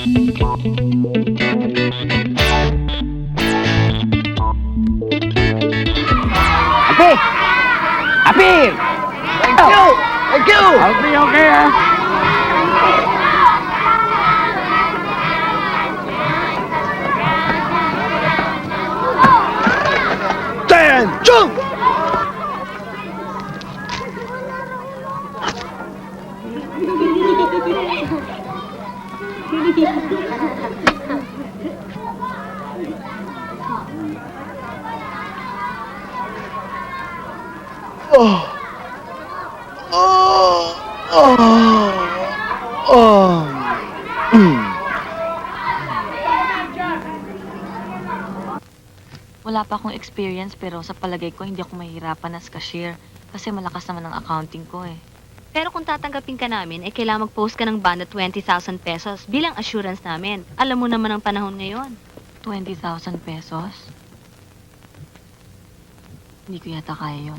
Api! Api! Thank you! Thank you! Api, okay ha? Attention! Oh. Oh. Oh. Oh. Wala pa akong experience pero sa palagay ko hindi ako mahihirapan as cashier kasi malakas naman ang accounting ko eh. Pero kung tatanggapin ka namin, kailangan mag-post ka ng bond at 20,000 pesos bilang assurance namin. Alam mo naman ang panahon ngayon. 20,000 pesos? Hindi ko yata kaya yun.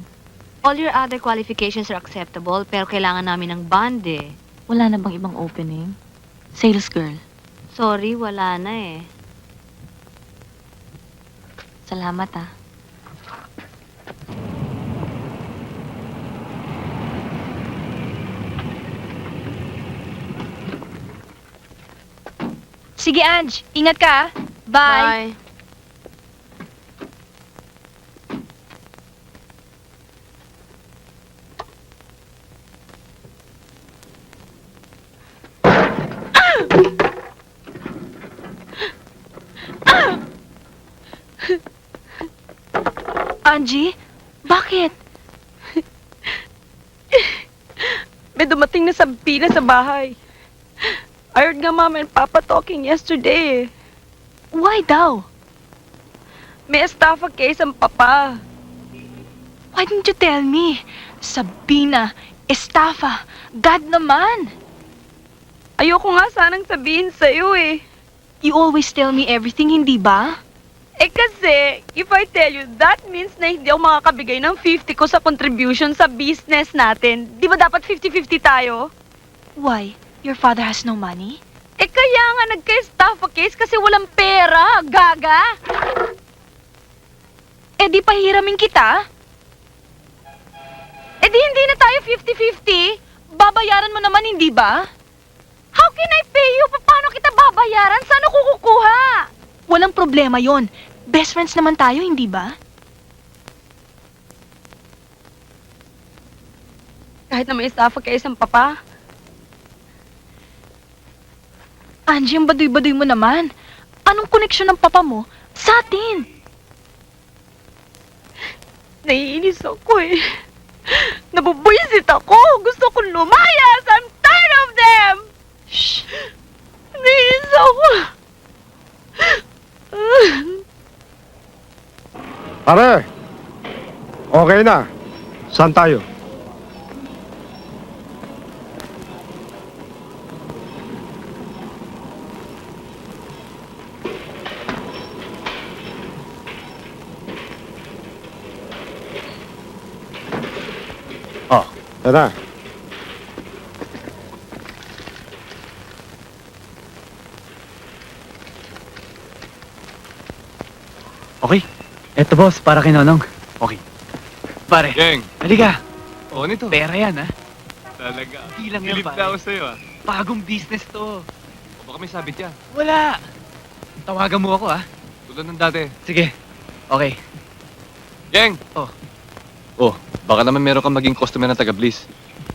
All your other qualifications are acceptable, pero kailangan namin ng bond eh. Wala na bang ibang opening? Sales girl. Sorry, wala na eh. Salamat ah. Sige, Ange. Ingat ka, ah. Bye. Angie? Bakit? May dumating na sabi sa bahay. I heard nga Mama and Papa talking yesterday. Why daw? May estafa case ang Papa. Why didn't you tell me? Sabina, estafa, God naman. Ayoko nga sanang sabihin sa'yo eh. You always tell me everything, hindi ba? Eh kasi, if I tell you, that means na hindi ako makakabigay ng 50 ko sa contribution sa business natin. Di ba dapat 50-50 tayo? Why? Your father has no money? Eh kaya nga nagka-estafa case kasi walang pera, gaga. Eh di pahiramin kita. Eh di hindi na tayo 50-50. Babayaran mo naman, hindi ba? How can I pay you? Paano kita babayaran? Saan ako kukuha? Walang problema yon. Best friends naman tayo, hindi ba? Kahit na may estafa case ang Papa. Angie, ang baduy-baduy mo naman. Anong koneksyon ng papa mo sa atin? Naiinis ako eh. Nabubuisit ako. Gusto kong lumayas. I'm tired of them. Shh! Naiinis ako. Pare, okay na. Saan tayo? Oh, tara. Okay. Eto boss, para kay Nonong. Okay. Pare, Geng, halika. oo nito. Pera yan, ha? Talaga. Hindi lang yan, Bilib pare. na ako sa'yo, ah. Bagong business to. O baka may sabit yan. Wala. Tawagan mo ako, ha? Tulad ng dati. Sige. Okay. Geng! Oh. Oh, baka naman meron kang maging customer ng taga-Bliss.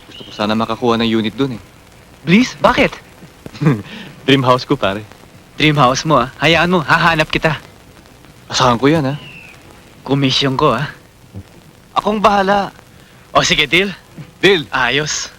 Gusto ko sana makakuha ng unit dun, eh. Bliss, bakit? Dream house ko, pare. Dream house mo, ha? Hayaan mo, hahanap kita. Asahan ko yan, ha? Komisyon ko, ha? Akong bahala. O sige, deal. Deal. Ayos.